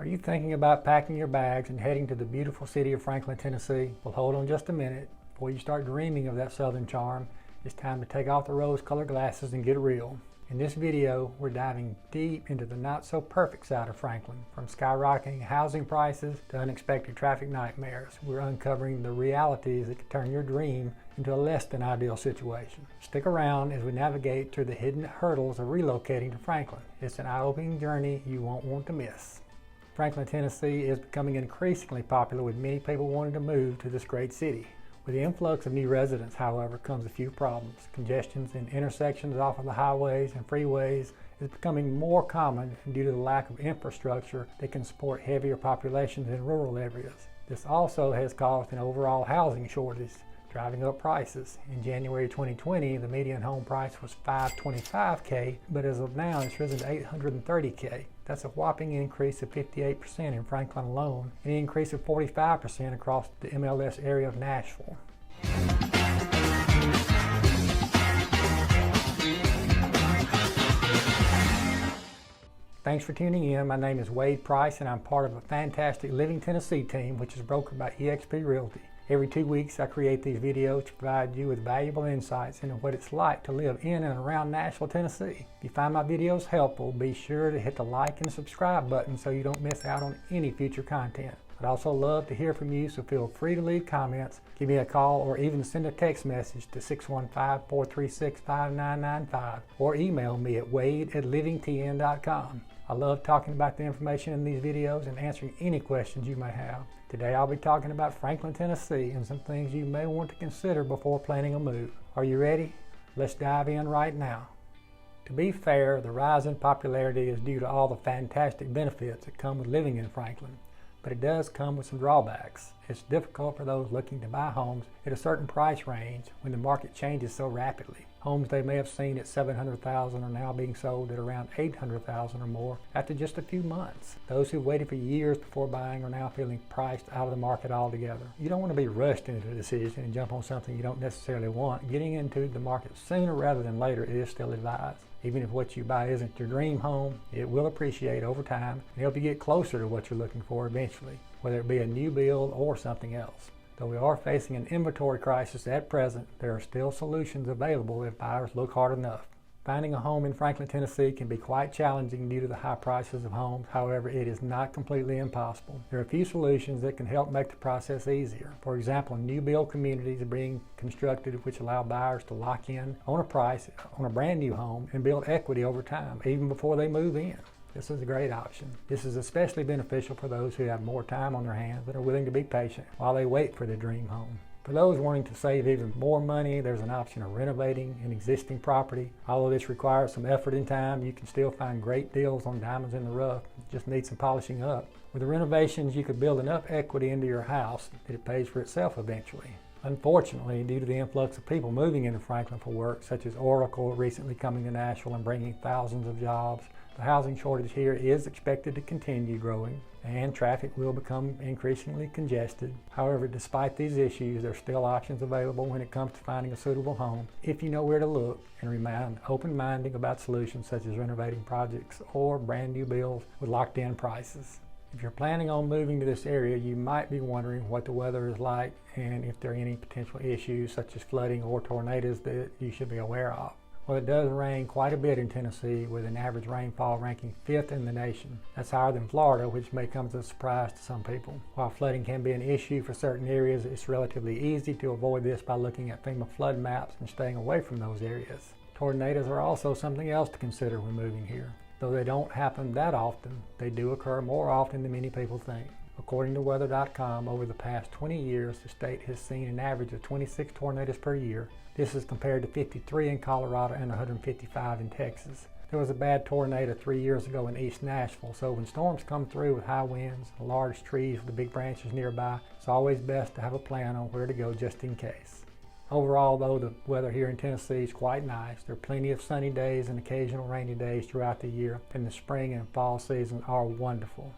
Are you thinking about packing your bags and heading to the beautiful city of Franklin, Tennessee? Well, hold on just a minute. Before you start dreaming of that southern charm, it's time to take off the rose-colored glasses and get real. In this video, we're diving deep into the not-so-perfect side of Franklin. From skyrocketing housing prices to unexpected traffic nightmares, we're uncovering the realities that could turn your dream into a less-than-ideal situation. Stick around as we navigate through the hidden hurdles of relocating to Franklin. It's an eye-opening journey you won't want to miss. Franklin, Tennessee is becoming increasingly popular, with many people wanting to move to this great city. With the influx of new residents, however, comes a few problems. Congestions in intersections off of the highways and freeways is becoming more common due to the lack of infrastructure that can support heavier populations in rural areas. This also has caused an overall housing shortage, driving up prices. In January 2020, the median home price was $525K, but as of now, it's risen to $830K. That's a whopping increase of 58% in Franklin alone, and an increase of 45% across the MLS area of Nashville. Thanks for tuning in. My name is Wade Price, and I'm part of a fantastic Living Tennessee team, which is brokered by eXp Realty. Every 2 weeks, I create these videos to provide you with valuable insights into what it's like to live in and around Nashville, Tennessee. If you find my videos helpful, be sure to hit the like and subscribe button so you don't miss out on any future content. I'd also love to hear from you, so feel free to leave comments, give me a call, or even send a text message to 615-436-5995, or email me at wade@livingtn.com. I love talking about the information in these videos and answering any questions you may have. Today I'll be talking about Franklin, Tennessee, and some things you may want to consider before planning a move. Are you ready? Let's dive in right now. To be fair, the rise in popularity is due to all the fantastic benefits that come with living in Franklin, but it does come with some drawbacks. It's difficult for those looking to buy homes at a certain price range when the market changes so rapidly. Homes they may have seen at $700,000 are now being sold at around $800,000 or more after just a few months. Those who waited for years before buying are now feeling priced out of the market altogether. You don't want to be rushed into a decision and jump on something you don't necessarily want. Getting into the market sooner rather than later is still advised. Even if what you buy isn't your dream home, it will appreciate over time and help you get closer to what you're looking for eventually, whether it be a new build or something else. Though we are facing an inventory crisis at present, there are still solutions available if buyers look hard enough. Finding a home in Franklin, Tennessee can be quite challenging due to the high prices of homes. However, it is not completely impossible. There are a few solutions that can help make the process easier. For example, new build communities are being constructed which allow buyers to lock in on a price on a brand new home and build equity over time, even before they move in. This is a great option. This is especially beneficial for those who have more time on their hands and are willing to be patient while they wait for their dream home. For those wanting to save even more money, there's an option of renovating an existing property. Although this requires some effort and time, you can still find great deals on diamonds in the rough. It just needs some polishing up. With the renovations, you could build enough equity into your house that it pays for itself eventually. Unfortunately, due to the influx of people moving into Franklin for work, such as Oracle recently coming to Nashville and bringing thousands of jobs, the housing shortage here is expected to continue growing, and traffic will become increasingly congested. However, despite these issues, there are still options available when it comes to finding a suitable home if you know where to look and remain open-minded about solutions such as renovating projects or brand new builds with locked-in prices. If you're planning on moving to this area, you might be wondering what the weather is like and if there are any potential issues such as flooding or tornadoes that you should be aware of. Well, it does rain quite a bit in Tennessee, with an average rainfall ranking 5th in the nation. That's higher than Florida, which may come as a surprise to some people. While flooding can be an issue for certain areas, it's relatively easy to avoid this by looking at FEMA flood maps and staying away from those areas. Tornadoes are also something else to consider when moving here. Though they don't happen that often, they do occur more often than many people think. According to weather.com, over the past 20 years, the state has seen an average of 26 tornadoes per year. This is compared to 53 in Colorado and 155 in Texas. There was a bad tornado 3 years ago in East Nashville, so when storms come through with high winds, large trees with the big branches nearby, it's always best to have a plan on where to go just in case. Overall, though, the weather here in Tennessee is quite nice. There are plenty of sunny days and occasional rainy days throughout the year, and the spring and fall season are wonderful.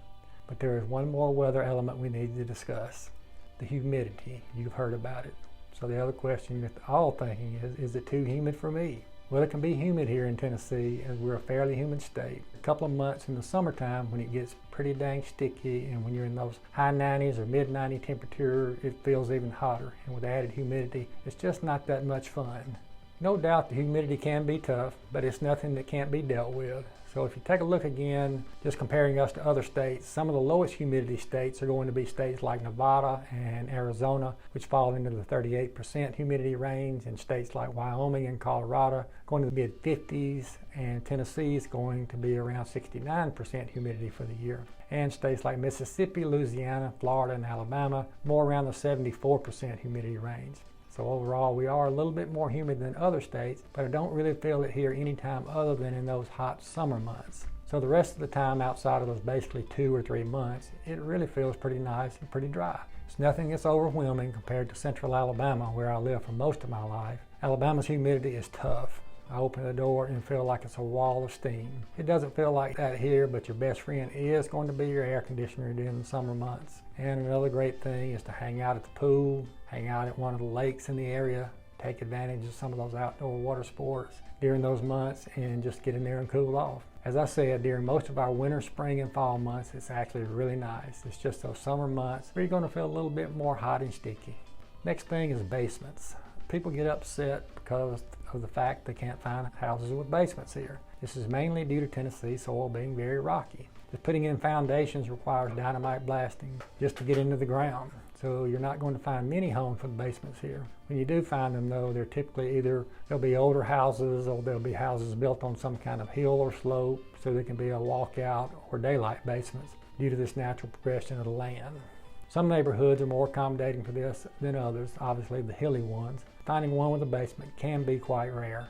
But there is one more weather element we need to discuss: the humidity. You've heard about it. So the other question you're all thinking is it too humid for me? Well, it can be humid here in Tennessee, as we're a fairly humid state. A couple of months in the summertime when it gets pretty dang sticky, and when you're in those high 90s or mid 90 temperature, it feels even hotter. And with added humidity, it's just not that much fun. No doubt the humidity can be tough, but it's nothing that can't be dealt with. So if you take a look again, just comparing us to other states, some of the lowest humidity states are going to be states like Nevada and Arizona, which fall into the 38% humidity range, and states like Wyoming and Colorado going to the mid 50s, and Tennessee is going to be around 69% humidity for the year. And states like Mississippi, Louisiana, Florida, and Alabama, more around the 74% humidity range. So overall, we are a little bit more humid than other states, but I don't really feel it here anytime other than in those hot summer months. So the rest of the time outside of those basically 2 or 3 months, it really feels pretty nice and pretty dry. It's nothing that's overwhelming compared to central Alabama, where I lived for most of my life. Alabama's humidity is tough. I open the door and feel like it's a wall of steam. It doesn't feel like that here, but your best friend is going to be your air conditioner during the summer months. And another great thing is to hang out at the pool, hang out at one of the lakes in the area, take advantage of some of those outdoor water sports during those months, and just get in there and cool off. As I said, during most of our winter, spring, and fall months, it's actually really nice. It's just those summer months where you're going to feel a little bit more hot and sticky. Next thing is basements. People get upset because of the fact they can't find houses with basements here. This is mainly due to Tennessee soil being very rocky. Just putting in foundations requires dynamite blasting just to get into the ground. So you're not going to find many homes with basements here. When you do find them though, they're typically they'll be older houses, or they'll be houses built on some kind of hill or slope, so they can be a walkout or daylight basements due to this natural progression of the land. Some neighborhoods are more accommodating for this than others, obviously the hilly ones. Finding one with a basement can be quite rare.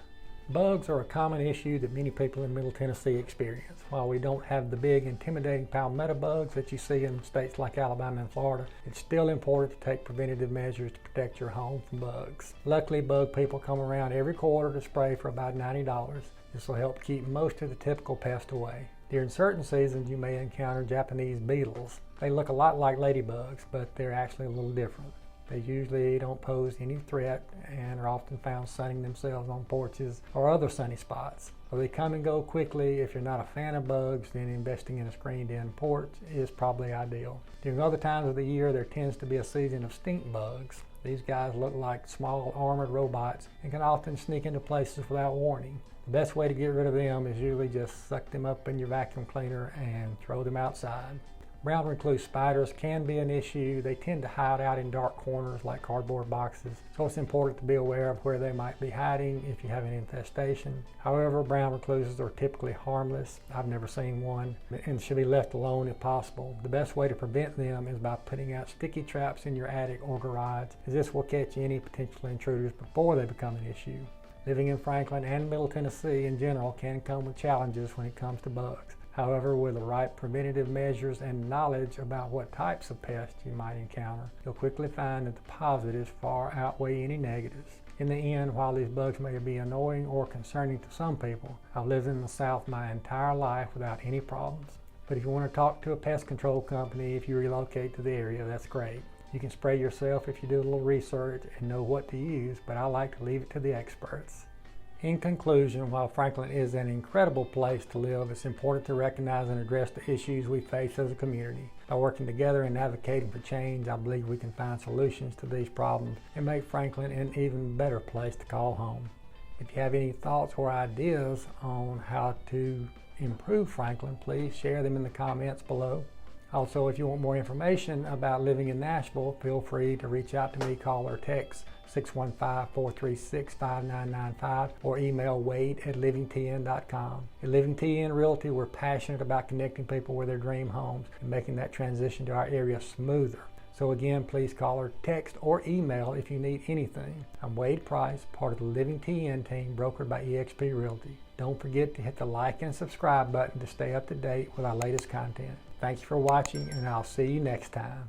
Bugs are a common issue that many people in Middle Tennessee experience. While we don't have the big intimidating palmetto bugs that you see in states like Alabama and Florida, it's still important to take preventative measures to protect your home from bugs. Luckily, bug people come around every quarter to spray for about $90. This will help keep most of the typical pests away. During certain seasons, you may encounter Japanese beetles. They look a lot like ladybugs, but they're actually a little different. They usually don't pose any threat and are often found sunning themselves on porches or other sunny spots. So they come and go quickly. If you're not a fan of bugs, then investing in a screened-in porch is probably ideal. During other times of the year, there tends to be a season of stink bugs. These guys look like small armored robots and can often sneak into places without warning. The best way to get rid of them is usually just suck them up in your vacuum cleaner and throw them outside. Brown recluse spiders can be an issue. They tend to hide out in dark corners like cardboard boxes, so it's important to be aware of where they might be hiding if you have an infestation. However, brown recluses are typically harmless. I've never seen one, and should be left alone if possible. The best way to prevent them is by putting out sticky traps in your attic or garage, as this will catch any potential intruders before they become an issue. Living in Franklin and Middle Tennessee in general can come with challenges when it comes to bugs. However, with the right preventative measures and knowledge about what types of pests you might encounter, you'll quickly find that the positives far outweigh any negatives. In the end, while these bugs may be annoying or concerning to some people, I've lived in the South my entire life without any problems. But if you want to talk to a pest control company if you relocate to the area, that's great. You can spray yourself if you do a little research and know what to use, but I like to leave it to the experts. In conclusion, while Franklin is an incredible place to live, it's important to recognize and address the issues we face as a community. By working together and advocating for change, I believe we can find solutions to these problems and make Franklin an even better place to call home. If you have any thoughts or ideas on how to improve Franklin, please share them in the comments below. Also, if you want more information about living in Nashville, feel free to reach out to me, call or text 615-436-5995 or email wade@livingtn.com. At Living TN Realty, we're passionate about connecting people with their dream homes and making that transition to our area smoother. So again, please call or text or email if you need anything. I'm Wade Price, part of the Living TN team brokered by eXp Realty. Don't forget to hit the like and subscribe button to stay up to date with our latest content. Thanks for watching, and I'll see you next time.